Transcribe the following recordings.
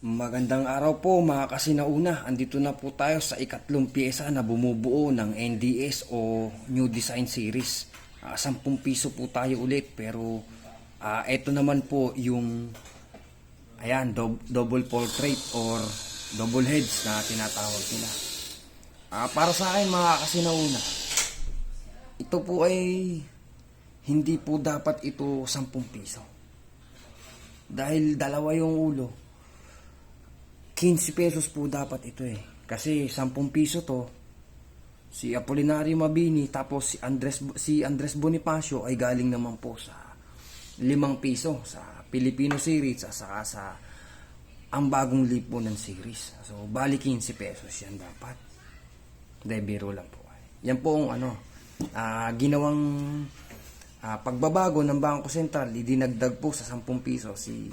Magandang araw po mga kasinauna. Andito na po tayo sa ikatlong pyesa na bumubuo ng NDS o New Design Series. 10 piso po tayo ulit pero eto naman po yung double portrait or double heads na tinatawag nila. Para sa akin mga kasinauna, ito po ay hindi po dapat ito 10 piso. Dahil dalawa yung ulo. 15 pesos po dapat ito eh. Kasi 10 piso to, si Apolinario Mabini tapos si Andres Bonifacio ay galing naman po sa 5 piso sa Filipino series at saka sa ang bagong lipunan series. So bali 15 pesos yan dapat. Dahil biro lang po. Yan po ang ginawang pagbabago ng Bangko Sentral, idinagdag po sa 10 piso si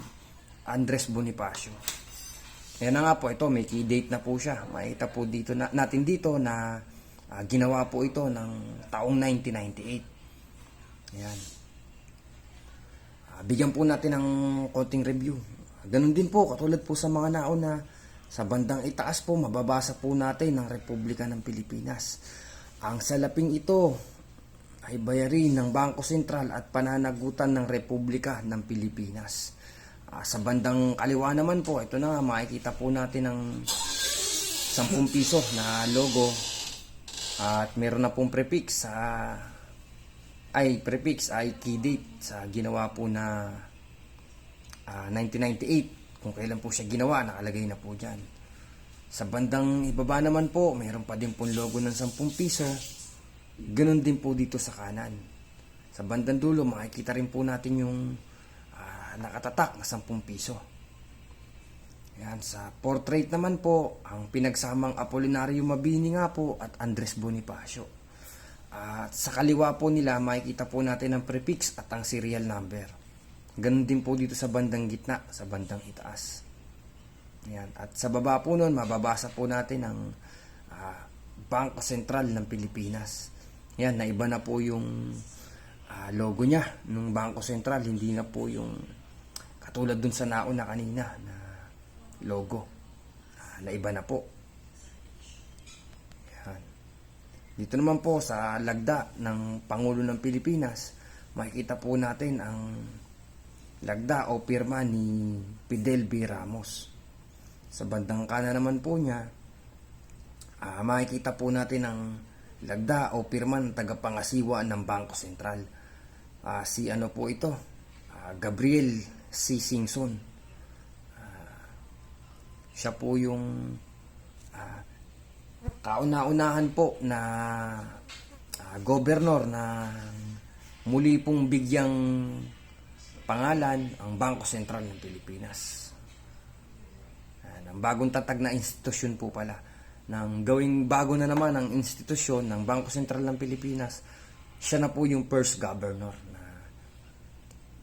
Andres Bonifacio. Yan na nga po, ito may key date na po siya. Makita po dito natin dito na ginawa po ito ng taong 1998. Yan. Bigyan po natin ng konting review. Ganun din po, katulad po sa mga nauna, sa bandang itaas po, mababasa po natin ng Republika ng Pilipinas. Ang salaping ito ay bayarin ng Bangko Sentral at pananagutan ng Republika ng Pilipinas. Sa bandang kaliwa naman po, ito na makikita po natin ang 10 piso na logo at meron na pong prefix ay key date sa ginawa po na 1998, kung kailan po siya ginawa, nakalagay na po dyan. Sa bandang ibaba naman po, meron pa din pong logo ng 10 piso. Ganun din po dito sa kanan. Sa bandang dulo, makikita rin po natin yung nakatatak na 10 piso. Yan, sa portrait naman po, ang pinagsamang Apolinario Mabini nga po at Andres Bonifacio. At sa kaliwa po nila, makikita po natin ang prefix at ang serial number. Ganun din po dito sa bandang gitna, sa bandang itaas. Yan. At sa baba po nun, mababasa po natin ang Bangko Sentral ng Pilipinas. Yan, naiba na po yung logo niya ng Bangko Sentral, hindi na po yung katulad dun sa nauna kanina na logo. Naiba na po. Yan. Dito naman po sa lagda ng Pangulo ng Pilipinas, makikita po natin ang lagda o pirma ni Fidel B. Ramos. Sa bandang kanan naman po niya, makikita po natin ang lagda o pirma ng tagapangasiwa ng Bangko Sentral. Si ano po ito? Gabriel C. Singson. Siya po yung kauna-unahan po na gobernador na muli pong bigyang pangalan ang Bangko Sentral ng Pilipinas. Ang bagong tatag na institusyon po pala. Nang gawing bago na naman ang institusyon ng Bangko Sentral ng Pilipinas, siya na po yung first governor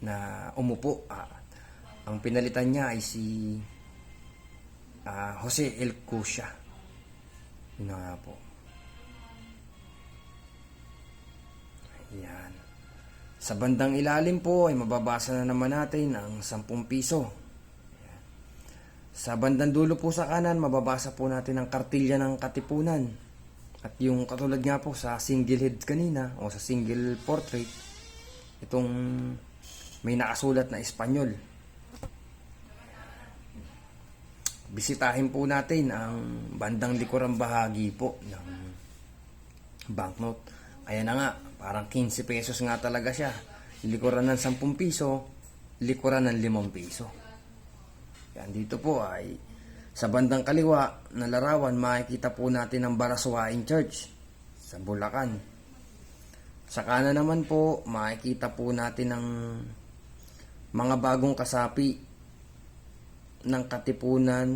na umupo. Ang pinalitan niya ay si Jose L. Cusia. Yun na nga po. Ayan. Sa bandang ilalim po ay mababasa na naman natin ang 10 piso. Ayan. Sa bandang dulo po sa kanan, mababasa po natin ang kartilya ng Katipunan. At yung katulad nga po sa single head kanina o sa single portrait, itong may nakasulat na Espanyol. Bisitahin po natin ang bandang likurang bahagi po ng banknote. Ayan na nga, parang 15 pesos nga talaga siya. Likuran ng 10 piso, likuran ng 5 piso. Yan, dito po ay sa bandang kaliwa na larawan, makikita po natin ang Baraswain Church sa Bulacan. Sa kanan naman po, makikita po natin ang mga bagong kasapi ng Katipunan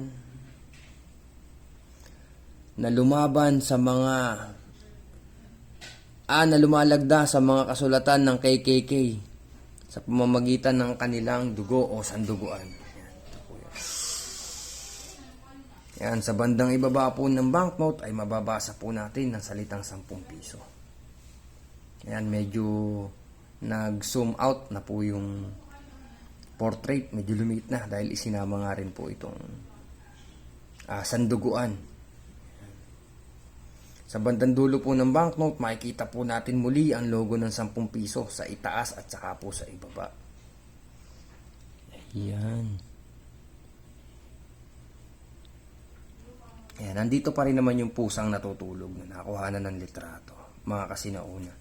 na lumaban sa mga na lumalagda sa mga kasulatan ng KKK sa pamamagitan ng kanilang dugo o sanduguan. Yan, sa bandang ibaba po ng banknote ay mababasa po natin ang salitang 10 piso. Yan, medyo nag-zoom out na po yung portrait, medyo lumit na dahil isinama nga rin po itong sanduguan. Sa bandang dulo po ng banknote, makikita po natin muli ang logo ng 10 piso sa itaas at saka po sa ibaba. Ayan. Ayan, nandito pa rin naman yung pusang natutulog na nakuhanan ng litrato, mga kasinauna.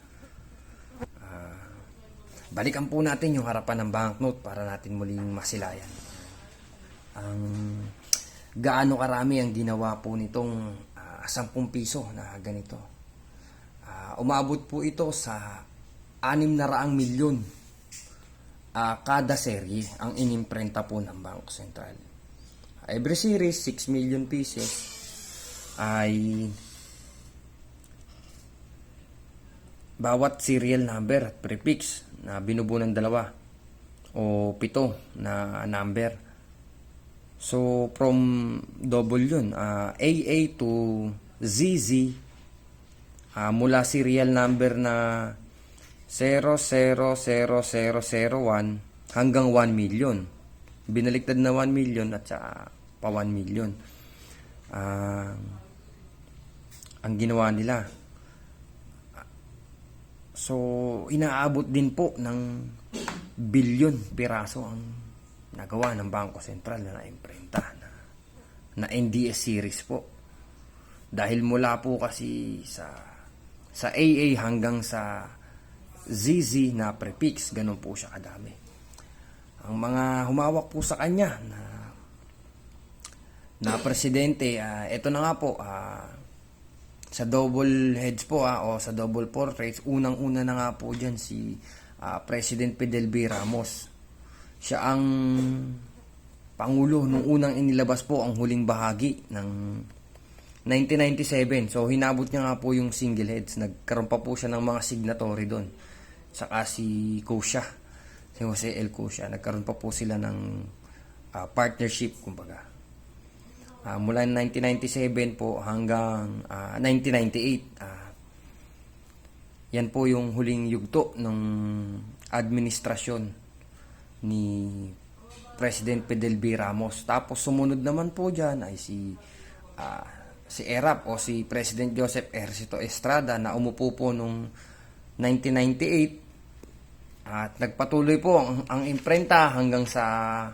Balikan po natin yung harapan ng banknote para natin muling masilayan. Gaano karami ang ginawa po nitong 10 piso na ganito. Umabot po ito sa 600 milyon kada serye ang inimprenta po ng Bangko Sentral. Every series, 6 million pieces ay bawat serial number at prefix na binubuo ng 2 o 7 na number. So, from double yun, AA to ZZ, mula serial number na 000001 hanggang 1 million. Binaliktad na 1 million at saka pa 1 million. Ang ginawa nila. So, inaabot din po ng bilyon piraso ang nagawa ng Bangko Sentral na naimprenta na NDS series po. Dahil mula po kasi sa AA hanggang sa ZZ na prefix, ganun po siya kadami. Ang mga humawak po sa kanya na presidente, ito na nga po, sa double heads po o sa double portraits, unang-una na nga po dyan si President Fidel B. Ramos. Siya ang pangulo nung unang inilabas po ang huling bahagi ng 1997. So hinabot niya nga po yung single heads. Nagkaroon pa po siya ng mga signatory doon. Saka si Cosia, si Jose L. Cosia, nagkaroon pa po sila ng partnership kumbaga. Mula 1997 po hanggang 1998. Yan po yung huling yugto ng administrasyon ni President Fidel B. Ramos. Tapos sumunod naman po dyan ay si ERAP o si President Joseph Ercito Estrada na umupo po nung 1998 at nagpatuloy po ang imprenta hanggang sa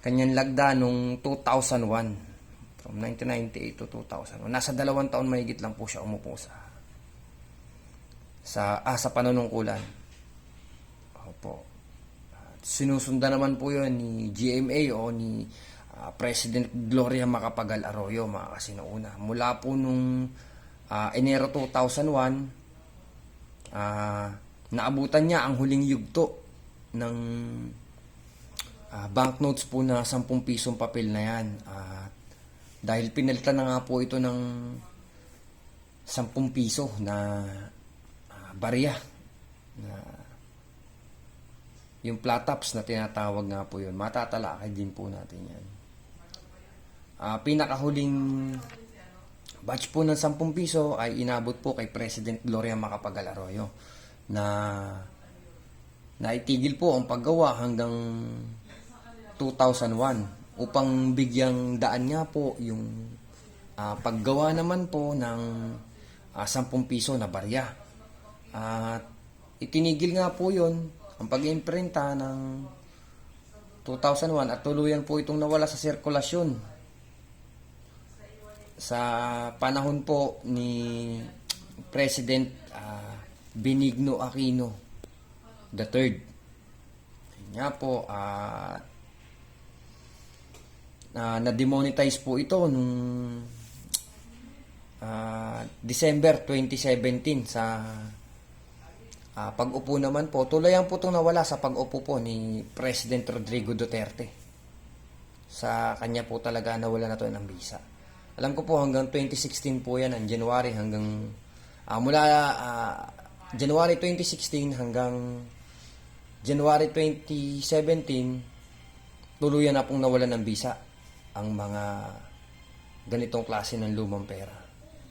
kanyang lagda nung 2001. From 1998 to 2001. Nasa 2 taon mahigit lang po siya umupo sa panunungkulan. Opo. Sinusundan naman po yun ni GMA o ni President Gloria Macapagal Arroyo, mga kasinauna. Mula po nung Enero 2001, naabutan niya ang huling yugto ng banknotes po na 10 pisong papel na yan. Dahil pinalitan na nga po ito ng 10 piso na barya na yung flat tops na tinatawag nga po yun. Matatalakay din po natin yan. Pinakahuling batch po ng 10 piso ay inabot po kay President Gloria Macapagal Arroyo na naitigil po ang paggawa hanggang 2001 upang bigyang daan nga po yung paggawa naman po ng 10 piso na barya. At itinigil nga po yun ang pag-imprenta ng 2001 at tuluyan po itong nawala sa sirkulasyon sa panahon po ni President Benigno Aquino III. Nga po, na-demonetize po ito nung December 2017 sa pag-upo naman po. Tulayan po itong nawala sa pag-upo po ni President Rodrigo Duterte. Sa kanya po talaga nawala na ito ng visa. Alam ko po hanggang 2016 po yan, ang January hanggang mula January 2016 hanggang January 2017 tuluyan na pong nawala ng visa ang mga ganitong klase ng lumang pera.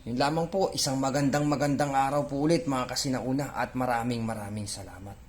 Yun lamang po, isang magandang araw po ulit mga kasinauna at maraming salamat.